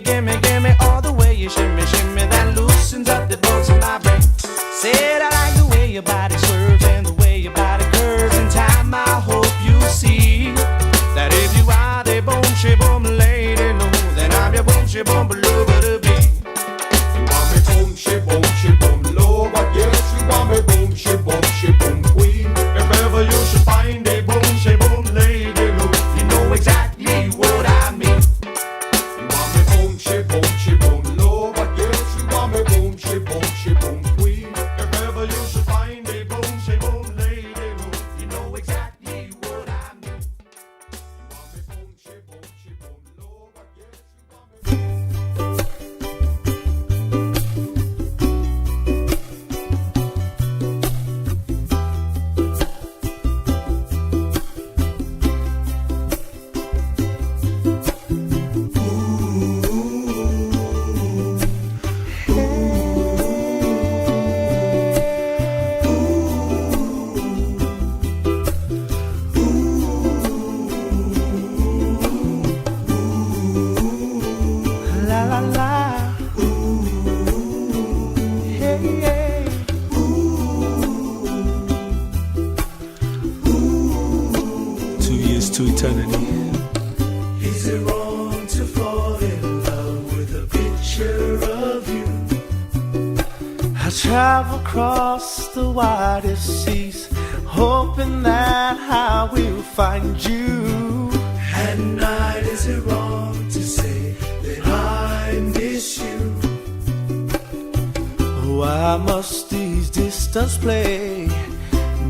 gimme all the way you shimmy, shimmy. That loosens up the bolts in my brain. Said I like the way your body swerves and the way your body curves. In time I hope you see that if you are the boom she boom lady low, then I'm your boom she boom below the beat. You want me boom she boom low, but yes you want me boom she boom queen. If ever you should find a boom she boom lady low, you know exactly what I mean. You want me boom she boom low, but yes you want me boom she boom queen. If ever you should find a boom she boom lady low, you know exactly what I mean. You want me boom she boom low, but yes you want me. La la la. Hey, hey. 2 years to eternity. Is it wrong to fall in love with a picture of you? I travel across the widest seas, hoping that I will find you. At night, is it wrong to say that I miss you? Why must these distance play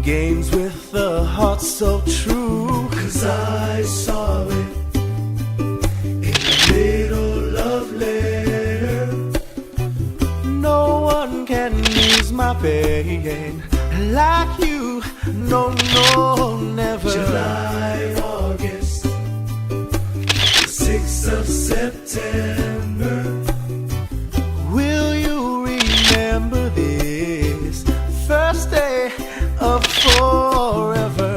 games with a heart so true? 'Cause I saw it in a little love letter. No one can ease my pain like you. No, no, never. July, August, the 6th of September. Will you remember this first day of forever?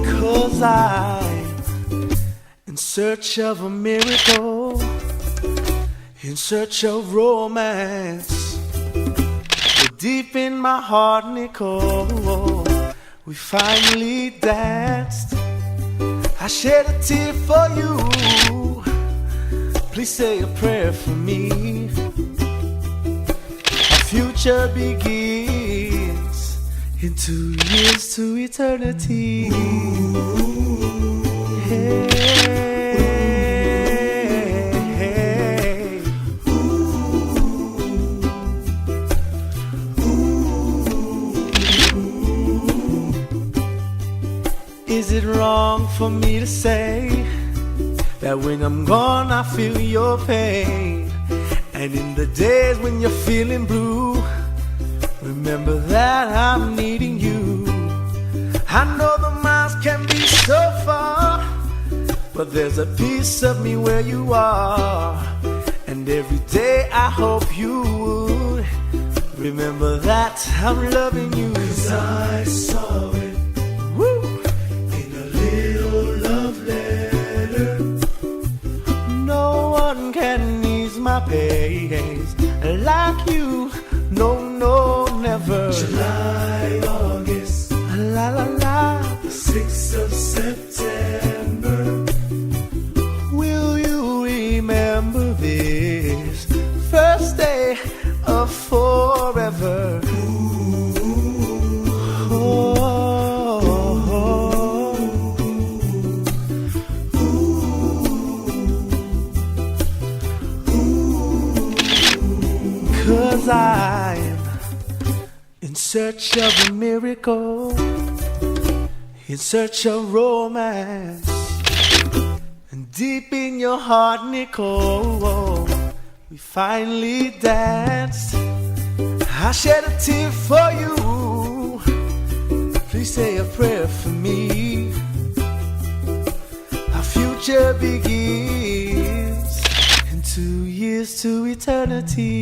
'Cause I'm in search of a miracle, in search of romance. But deep in my heart, Nicole, we finally danced. I shed a tear for you. Please say a prayer for me. Our future begins in 2 years to eternity. Hey, hey. Is it wrong for me to say that when I'm gone I feel your pain? And in the days when you're feeling blue, remember that I'm needing you. I know the miles can be so far, but there's a piece of me where you are. And every day I hope you would remember that I'm loving you. 'Cause I saw it, woo, in a little love letter. No one can ease my pains like you. No, no, never. July, August, la la la, the 6th of September. Will you remember this first day of forever? Cause I'm in search of a miracle, in search of romance. And deep in your heart, Nicole, we finally danced. I shed a tear for you. Please say a prayer for me. Our future begins in 2 years to eternity.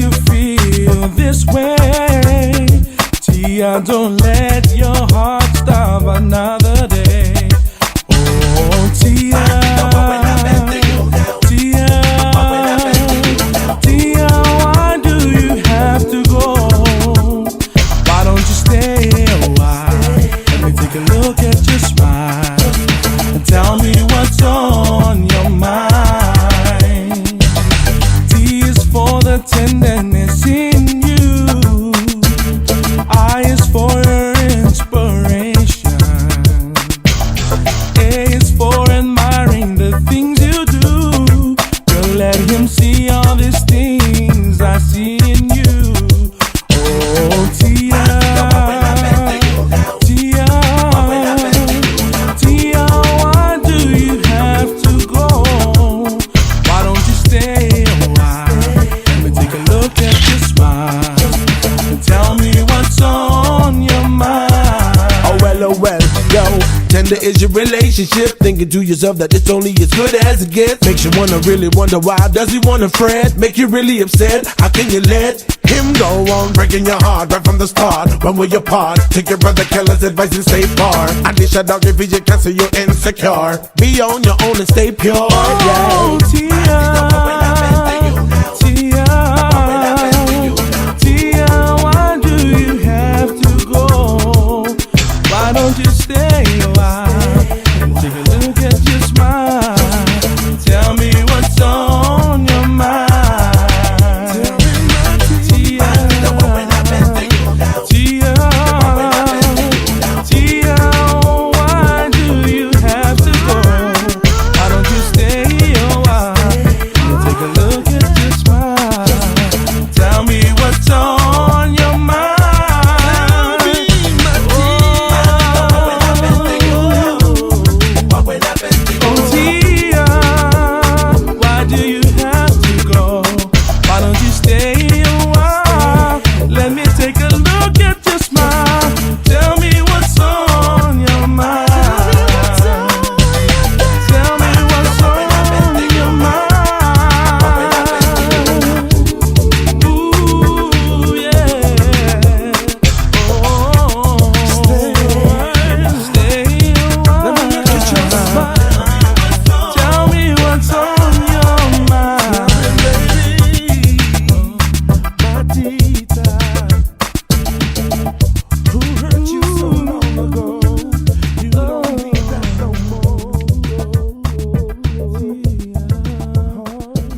you feel this way? Tia, don't let your heart stop another day. Oh, Tia, Tia, Tia, why do you have to go? Why don't you stay a while? Let me take a look at your smile and tell me what's on your mind. T is for the tenderness in you. I is for your inspiration. A is for admiring the things you do. Girl, let him see all these things I see in you. Oh, Tia, Tia, Tia, why do you have to go? Why don't you stay a while? Let me take a look at your smile and tell me what's on your mind. Oh well, yo. Tender is your relationship. Thinking to yourself that it's only as good as it gets. Makes you wanna really wonder why does he wanna fret? Make you really upset. How can you let him go on breaking your heart right from the start? When will you part? Take your brother Keller's advice and stay far. At least your dog if you cancel you're insecure. Be on your own and stay pure. Oh, Tia, Tia, Tia, why do you have to go? Why don't you stay a while and take a look at your smile? Tell me what's on your mind. Tia, Tia, Tia, why do you have to go? Why don't you stay a while and take a look at your smile? Tell me what's on your mind. Oh, Tia, why do you have to go? Why don't you stay a while? Let me take a look at your smile. Tell me what's on your mind. Tell me what's on your mind. Ooh, yeah. Oh, stay a while. Let me look at your smile. Tell me what's on your mind, my Tita, who hurt you so long ago. You don't need that no more.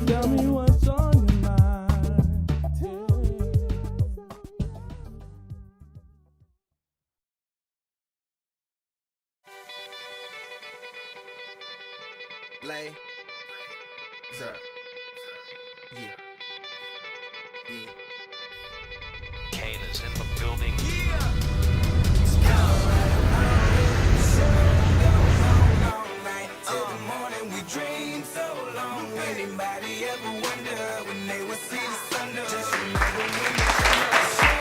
Tell me what's on your mind. Lay. Sir. Yeah. Yeah. Kane is in the building. Till the morning we dream so long. Anybody ever wonder when they would see the sun? Just remember when the sun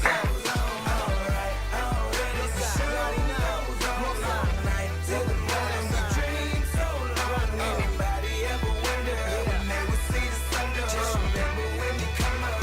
goes on. Alright, already somebody knows all night. Till the morning we dream so long. Anybody ever wonder when they would see the sun? Just remember when you come up.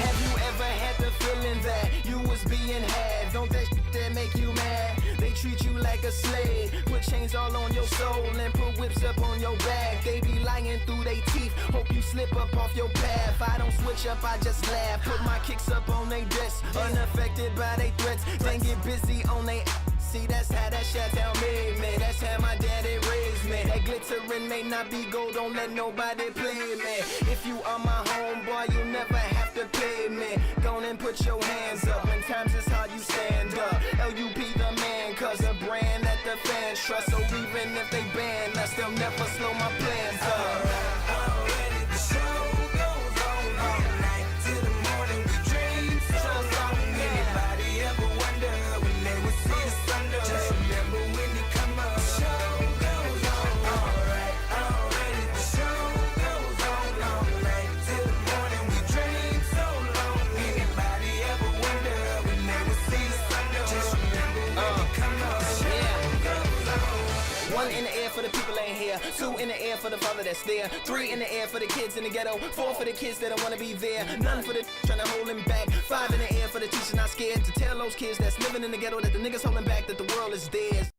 Have you ever had the feeling that you was being had? Don't that shit that make you mad? They treat you like a slave, put chains all on your soul and put whips up on your back. They be lying through they teeth, hope you slip up off your path. I don't switch up, I just laugh, put my kicks up on they desk, unaffected by they threats. Then get busy on they see, that's how that shit tell me, man. That's how my daddy raised me. That glittering may not be gold, don't let nobody play me. If you are my homeboy, you never have to pay me. Go on and put your hands up, when times is hard, you stand up. LUP the man, cause a brand that the fans trust. So even if they ban us, they'll never slow my plans up. Already the show goes on all night. Till the morning we dream so long. Anybody ever wonder when they would see the sun? Just remember when you come up. The show goes on. Alright, already the show goes on all night. Till the morning we dream so long. Anybody ever wonder when they would see the sun? Just remember when you come up. The show goes on. 1 in the air for the people ain't here. 2 in the air for the father that's there. 3 in the air for the kids in the ghetto. 4 for the kids that don't wanna be there. None for the trying to hold him back. 5 in the air for the teachers not scared to tell those kids that's living in the ghetto that the niggas holding back that the world is theirs.